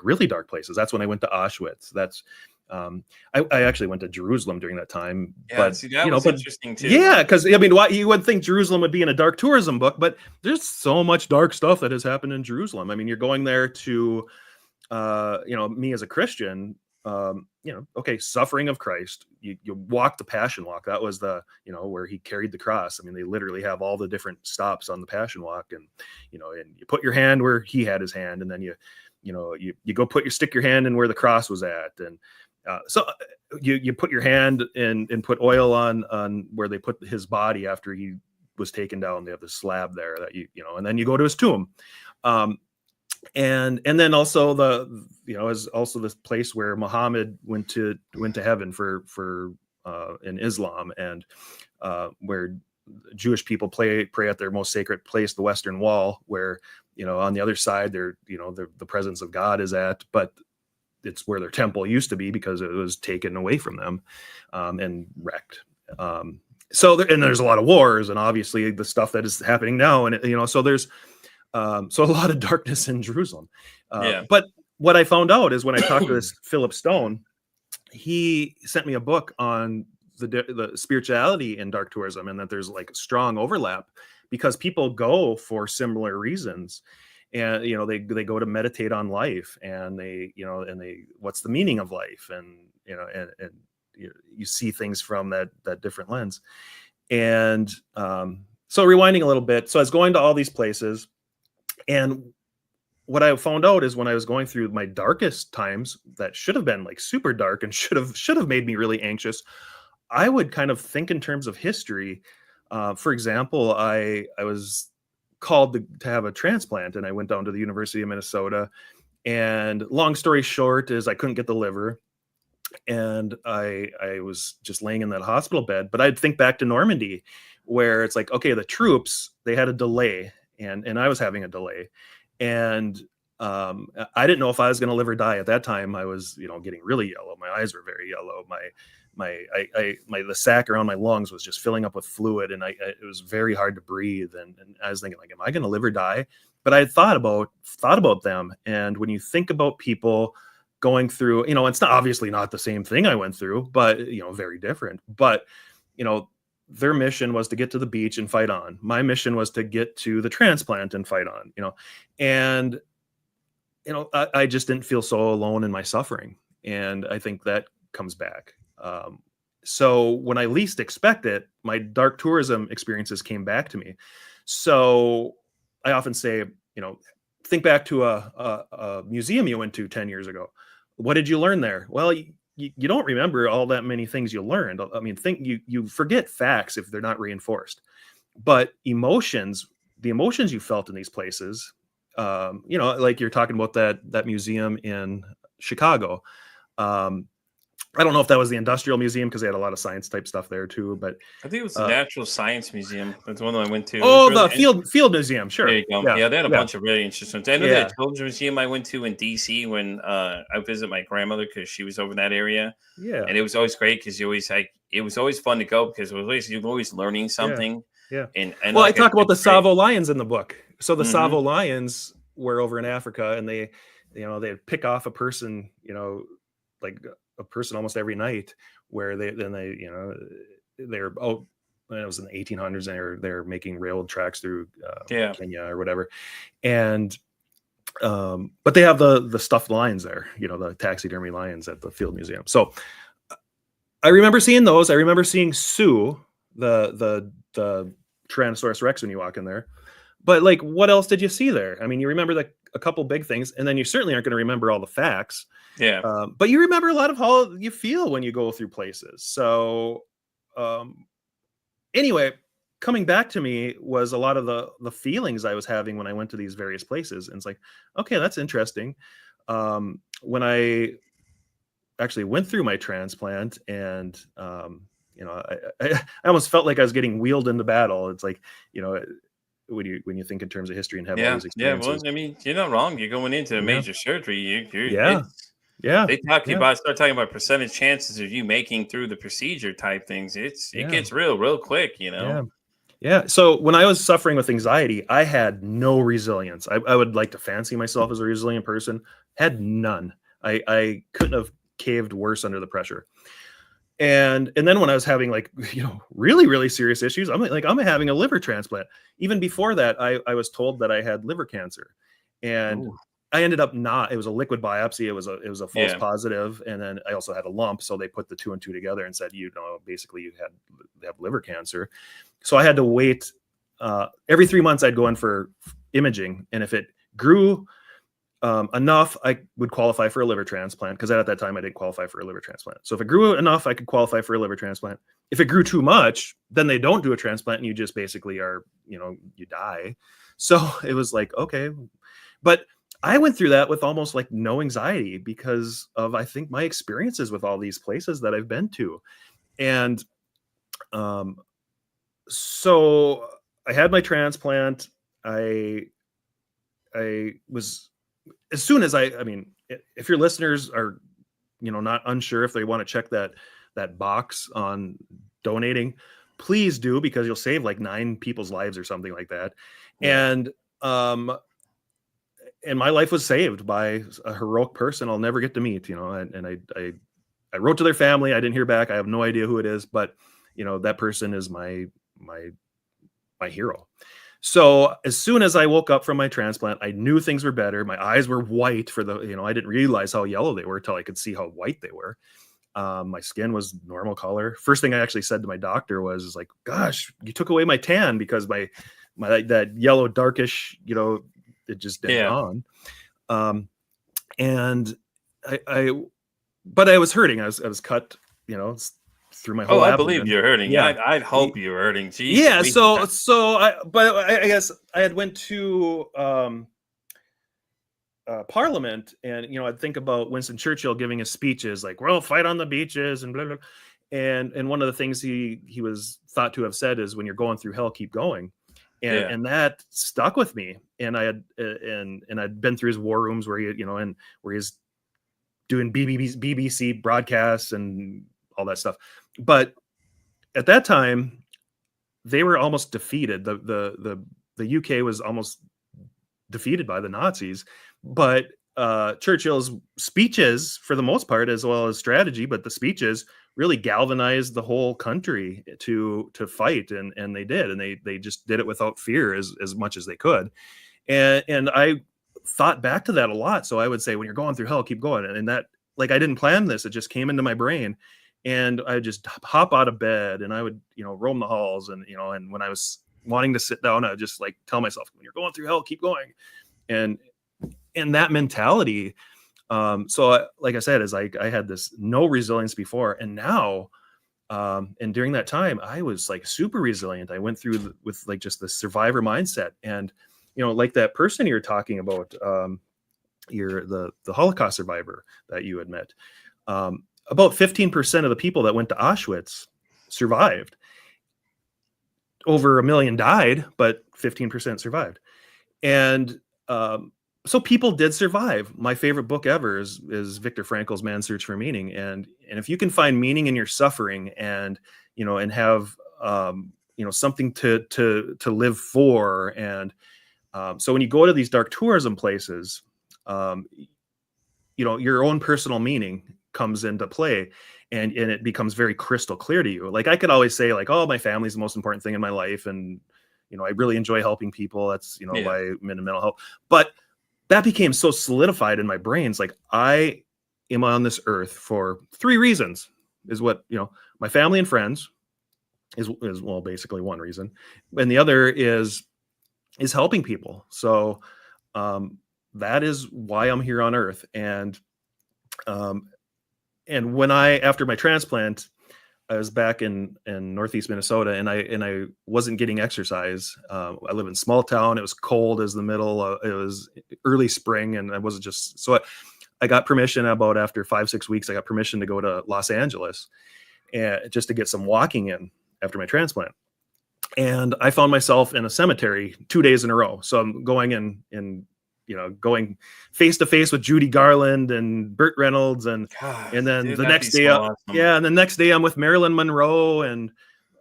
really dark places. That's when I went to Auschwitz. That's I actually went to Jerusalem during that time. Yeah, but see, that was interesting too. Yeah, because you would think Jerusalem would be in a dark tourism book, but there's so much dark stuff that has happened in Jerusalem. I mean, you're going there to, me as a Christian, okay, suffering of Christ. You walk the Passion Walk. That was the, where he carried the cross. I mean, they literally have all the different stops on the Passion Walk, and and you put your hand where he had his hand, and then you go stick your hand in where the cross was at, and so you put your hand and put oil on where they put his body after he was taken down. They have the slab there that and then you go to his tomb. And then also is also this place where Muhammad went to heaven for in Islam, and where Jewish people pray at their most sacred place, the Western Wall, where on the other side there the presence of God is at, but it's where their temple used to be because it was taken away from them and wrecked. So and there's a lot of wars, and obviously the stuff that is happening now, and so there's so a lot of darkness in Jerusalem. But what I found out is when I talked to this Philip Stone, he sent me a book on the spirituality in dark tourism, and that there's like strong overlap because people go for similar reasons. And they go to meditate on life, and they what's the meaning of life, and and you see things from that different lens. And so rewinding a little bit, so I was going to all these places, and what I found out is when I was going through my darkest times that should have been like super dark and should have made me really anxious, I would kind of think in terms of history. For example, I was called to have a transplant, and I went down to the University of Minnesota, and long story short is I couldn't get the liver, and I was just laying in that hospital bed. But I'd think back to Normandy, where it's like, okay, the troops, they had a delay, and I was having a delay, and I didn't know if I was going to live or die. At that time, I was getting really yellow. My eyes were very yellow. The sac around my lungs was just filling up with fluid, and it was very hard to breathe. And I was thinking, like, am I going to live or die? But I had thought about them, and when you think about people going through, it's not obviously not the same thing I went through, but very different. But their mission was to get to the beach and fight on. My mission was to get to the transplant and fight on. And I just didn't feel so alone in my suffering, and I think that comes back. So when I least expect it, my dark tourism experiences came back to me. So I often say, think back to a museum you went to 10 years ago. What did you learn there? Well, you don't remember all that many things you learned. I mean, you forget facts if they're not reinforced, but the emotions you felt in these places, like you're talking about that museum in Chicago. I don't know if that was the Industrial Museum because they had a lot of science type stuff there too, but I think it was the Natural Science Museum. That's the one that I went to. Oh, the field museum. Sure. There you go. Yeah, they had a bunch of really interesting ones. I know that Children's Museum I went to in DC when I visited my grandmother because she was over in that area. Yeah. And it was always great because it was always fun to go because you're always learning something. Yeah. And well, I talk about the Savo lions in the book. So the Savo lions were over in Africa, and they pick off a person, like a person almost every night, where they're out. It was in the 1800s, and they're making railroad tracks through Kenya or whatever, and but they have the stuffed lions there, the taxidermy lions at the Field Museum. So I remember seeing those. I remember seeing Sue, the Tyrannosaurus Rex, when you walk in there. But like, what else did you see there? I mean, you remember a couple big things, and then you certainly aren't going to remember all the facts. Yeah. But you remember a lot of how you feel when you go through places. So anyway, coming back to me was a lot of the feelings I was having when I went to these various places. And it's like, okay, that's interesting. When I actually went through my transplant, and I almost felt like I was getting wheeled into battle. It's like, when you think in terms of history and have all these experiences. Well, I mean, you're not wrong. You're going into a major surgery. They start talking about percentage chances of you making through the procedure type things. It gets real quick, Yeah. So when I was suffering with anxiety, I had no resilience. I would like to fancy myself as a resilient person. Had none. I couldn't have caved worse under the pressure. And then when I was having really, really serious issues, I'm having a liver transplant. Even before that, I was told that I had liver cancer, and I ended up not. It was a liquid biopsy. It was a false positive, and then I also had a lump. So they put the 2 and 2 together and said, basically you have liver cancer. So I had to wait. Every 3 months, I'd go in for imaging, and if it grew enough, I would qualify for a liver transplant, because at that time I didn't qualify for a liver transplant. So if it grew enough, I could qualify for a liver transplant. If it grew too much, then they don't do a transplant, and you just basically are, you die. So it was like, okay. But I went through that with almost like no anxiety because of, I think, my experiences with all these places that I've been to. And so I had my transplant. I was, as soon as I mean, if your listeners are, not unsure if they want to check that box on donating, please do, because you'll save like 9 people's lives or something like that. Yeah. And my life was saved by a heroic person I'll never get to meet, and I wrote to their family. I didn't hear back. I have no idea who it is, but that person is my hero. So as soon as I woke up from my transplant, I knew things were better. My eyes were white I didn't realize how yellow they were till I could see how white they were. My skin was normal color. First thing I actually said to my doctor was like, gosh, you took away my tan, because my that yellow darkish, it just didn't on. And but I was hurting. I was cut, through my whole I abdomen. believe you're hurting. Yeah. I'd hope you're hurting. Jeez, yeah. I guess I had went to Parliament, and I'd think about Winston Churchill giving his speeches like, "Well, fight on the beaches," and blah, blah. And one of the things he was thought to have said is, "When you're going through hell, keep going." And that stuck with me. And I had and I'd been through his war rooms where and where he's doing BBC broadcasts and all that stuff. But at that time, they were almost defeated. The UK was almost defeated by the Nazis. But Churchill's speeches, for the most part, as well as strategy, but the speeches really galvanized the whole country to fight, and they did, and they just did it without fear as much as they could. And I thought back to that a lot. So I would say, when you're going through hell, keep going. And that, like, I didn't plan this; it just came into my brain. And I would just hop out of bed, and I would, roam the halls, and and when I was wanting to sit down, I would just like tell myself, when you're going through hell, keep going. And that mentality. So like I said, is I had this no resilience before, and now, and during that time, I was like super resilient. I went through with like just the survivor mindset, and like that person you're talking about, you're the Holocaust survivor that you had met. About 15% of the people that went to Auschwitz survived. Over 1 million died, but 15% survived. And so people did survive. My favorite book ever is Viktor Frankl's Man's Search for Meaning. And if you can find meaning in your suffering, and and have something to live for, and so when you go to these dark tourism places, your own personal meaning comes into play, and it becomes very crystal clear to you. Like, I could always say like, oh, my family's the most important thing in my life, and I really enjoy helping people. That's why I'm in mental health. But that became so solidified in my brains. Like, I am on this earth for 3 reasons. Is what my family and friends is well, basically one reason, and the other is helping people. So that is why I'm here on earth. And when after my transplant, I was back in Northeast Minnesota, and I wasn't getting exercise. I live in a small town. It was cold as the middle. It was early spring, and I wasn't just, so I got permission after 5-6 weeks. I got permission to go to Los Angeles, and just to get some walking in after my transplant. And I found myself in a cemetery 2 days in a row. So I'm going in going face to face with Judy Garland and Burt Reynolds, and then the next day, awesome. And the next day I'm with Marilyn Monroe and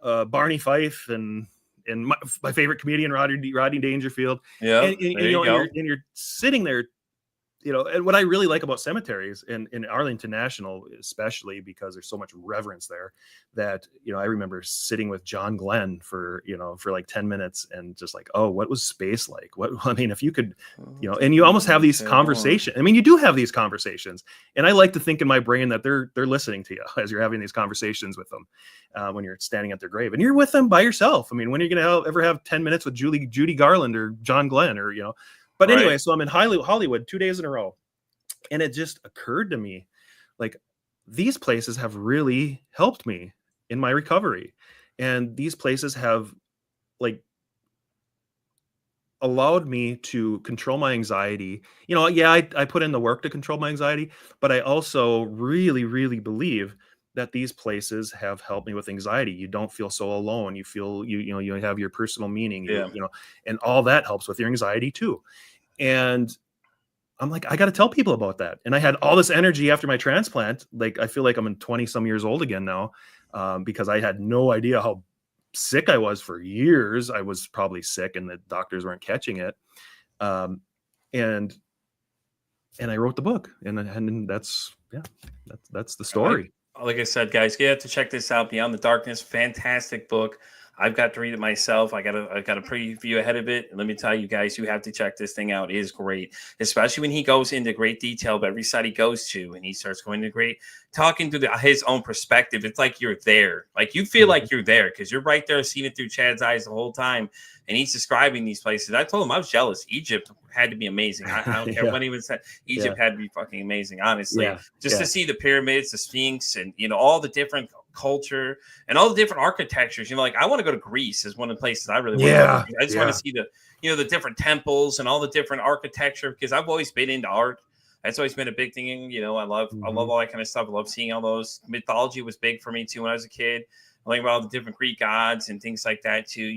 Barney Fife and my favorite comedian Rodney Dangerfield. Yeah, and you're sitting there, and what I really like about cemeteries in Arlington National, especially because there's so much reverence there, that I remember sitting with John Glenn for like 10 minutes, and just like, oh, what was space like? If you could, and you almost have these conversations. You do have these conversations, and I like to think in my brain that they're listening to you as you're having these conversations with them, when you're standing at their grave, and you're with them by yourself. When are you gonna ever have 10 minutes with Judy Garland or John Glenn, or But anyway, so I'm in Hollywood 2 days in a row, and it just occurred to me, like, these places have really helped me in my recovery, and these places have, like, allowed me to control my anxiety. I put in the work to control my anxiety, but I also really, really believe that these places have helped me with anxiety. You don't feel so alone. You feel you have your personal meaning, and all that helps with your anxiety too. And I'm like, I got to tell people about that. And I had all this energy after my transplant. Like, I feel like I'm 20 some years old again now, because I had no idea how sick I was for years. I was probably sick and the doctors weren't catching it. And I wrote the book, and that's the story. Like I said, guys, you have to check this out. Beyond the Darkness, fantastic book. I've got to read it myself. I got a preview ahead of it. And let me tell you guys, you have to check this thing out. It is great, especially when he goes into great detail about every site he goes to, and he starts going into talking to his own perspective. It's like you're there. Like you feel like you're there because you're right there seeing it through Chad's eyes the whole time. And he's describing these places. I told him I was jealous. Egypt had to be amazing. I don't care what he was saying. Egypt had to be fucking amazing, honestly. Just to see the pyramids, the Sphinx, and all the different culture and all the different architectures. Like I want to go to Greece is one of the places I really want to go. I just want to see the the different temples and all the different architecture because I've always been into art. That's always been a big thing. I love all that kind of stuff. I love seeing all those. Mythology was big for me too when I was a kid. I learned about all the different Greek gods and things like that too,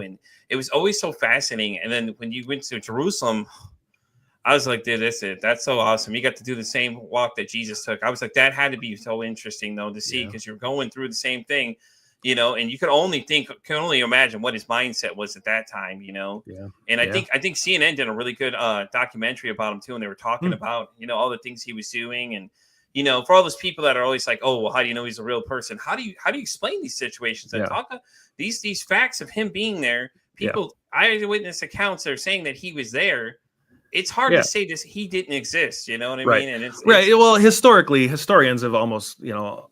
and it was always so fascinating. And then when you went to Jerusalem, I was like, dude, that's so awesome. You got to do the same walk that Jesus took. I was like, that had to be so interesting though to see because you're going through the same thing, and you can only imagine what his mindset was at that time, And I think CNN did a really good documentary about him too, and they were talking about all the things he was doing and. For all those people that are always like, oh, well, how do you know he's a real person? How do you explain these situations and talk these facts of him being there? People, eyewitness accounts are saying that he was there. It's hard to say this. He didn't exist. You know what I mean? And it's well, historically, historians have almost, the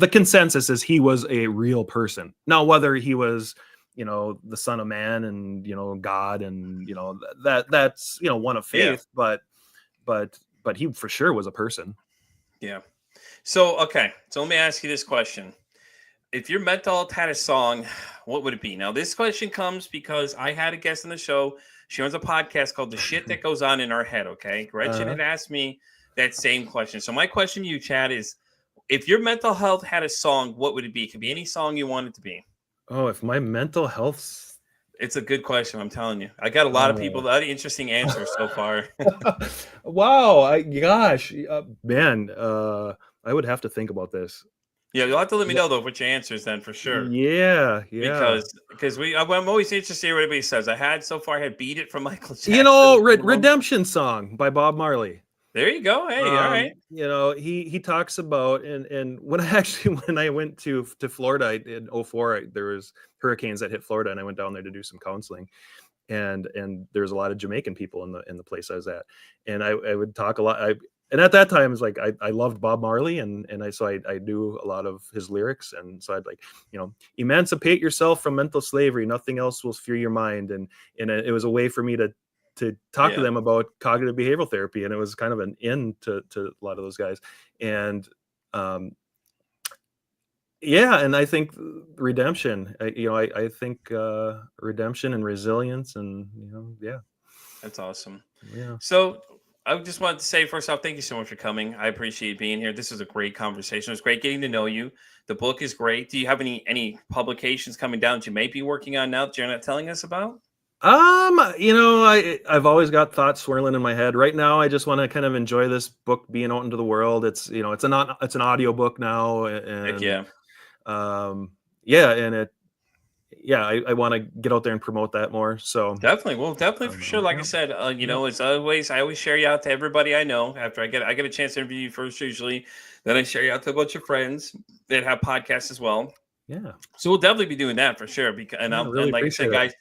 consensus is he was a real person. Now, whether he was, the Son of Man and God and that's one of faith, but he for sure was a person. Yeah. So, okay. So let me ask you this question. If your mental health had a song, what would it be? Now, this question comes because I had a guest on the show. She owns a podcast called The Shit That Goes On in Our Head, okay? Gretchen had asked me that same question. So my question to you, Chad, is if your mental health had a song, what would it be? It could be any song you want it to be. Oh, if my mental health... It's a good question. I'm telling you. I got a lot of people, a lot of interesting answers so far. Wow. Man, I would have to think about this. Yeah, you'll have to let me know though what your answers then for sure. Yeah. Because I'm always interested to hear what everybody says. I had Beat It from Michael Jackson. Redemption Song by Bob Marley. There you go. Hey, all right. He talks about and when I went to Florida in 2004, there was hurricanes that hit Florida, and I went down there to do some counseling, and there was a lot of Jamaican people in the place I was at, and I would talk a lot. And at that time, it's like I loved Bob Marley, and I knew a lot of his lyrics, and so I'd like emancipate yourself from mental slavery. Nothing else will fear your mind, and it was a way for me to talk to them about cognitive behavioral therapy, and it was kind of an in to a lot of those guys, and and I think redemption. I think redemption and resilience, and that's awesome. Yeah. So I just wanted to say first off, thank you so much for coming. I appreciate being here. This is a great conversation. It was great getting to know you. The book is great. Do you have any publications coming down that you may be working on now that you're not telling us about? I've always got thoughts swirling in my head. Right now, I just want to kind of enjoy this book being out into the world. It's it's an audio book now, and Heck I want to get out there and promote that more. So definitely for sure. Like I said, as always, I always share you out to everybody I know. After I get a chance to interview you first, usually, then I share you out to a bunch of friends that have podcasts as well. Yeah. So we'll definitely be doing that for sure. Like I said, guys.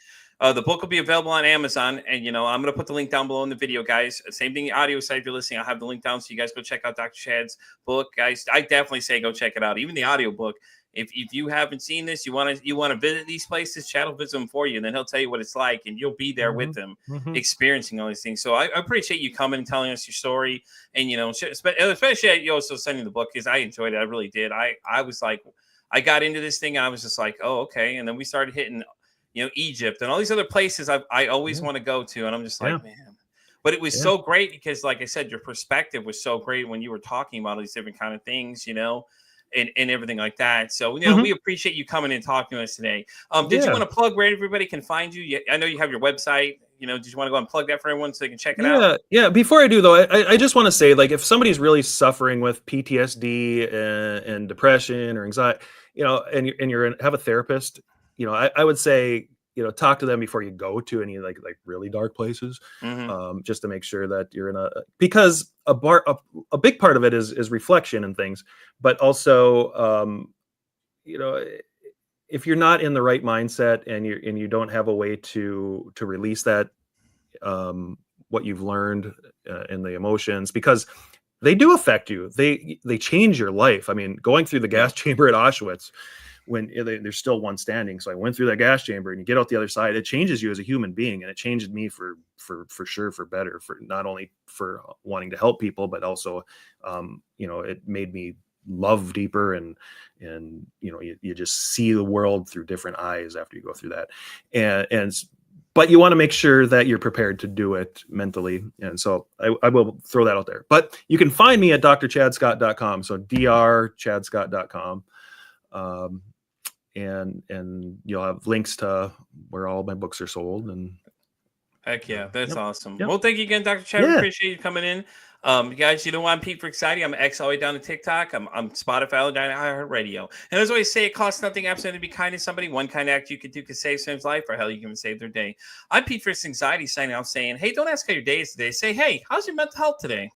The book will be available on Amazon, and I'm going to put the link down below in the video, guys. Same thing, the audio site. If you're listening, I'll have the link down so you guys go check out Dr. Chad's book, guys. I definitely say go check it out. Even the audio book. If you haven't seen this, you want to visit these places, Chad will visit them for you, and then he'll tell you what it's like, and you'll be there with them, experiencing all these things. So I appreciate you coming and telling us your story, and especially you also sending the book because I enjoyed it. I really did. I was like, I got into this thing, and I was just like, oh, okay, and then we started hitting. Egypt and all these other places I always want to go to. And I'm just like, man, but it was so great because like I said, your perspective was so great when you were talking about all these different kind of things, and everything like that. So, we appreciate you coming and talking to us today. Did you want to plug where everybody can find you? I know you have your website, did you want to go and plug that for everyone so they can check it out? Yeah. Before I do though, I just want to say, like, if somebody's really suffering with PTSD and depression or anxiety, and have a therapist, I would say, talk to them before you go to any like really dark places, just to make sure that you're because a big part of it is reflection and things, but also, if you're not in the right mindset and you don't have a way to release that, what you've learned, in the emotions, because they do affect you. They change your life. I mean, going through the gas chamber at Auschwitz, when there's still one standing. So I went through that gas chamber, and you get out the other side, it changes you as a human being, and it changed me for sure, for better, for not only for wanting to help people, but also, it made me love deeper, and you just see the world through different eyes after you go through that. But you want to make sure that you're prepared to do it mentally. And so I will throw that out there. But you can find me at drchadscott.com. So drchadscott.com. And you'll have links to where all my books are sold. And heck yeah, that's awesome. Yep. Well, thank you again, Dr. Chad. Appreciate you coming in. Guys, I'm Pete for Exciting. I'm X all the way down to TikTok. I'm Spotify, all the way down to iHeartRadio. And as I always say, it costs nothing absolutely to be kind to somebody. One kind act you could do could save someone's life, or hell, you can even save their day. I'm Pete for Anxiety, signing off saying, hey, don't ask how your day is today. Say, hey, how's your mental health today?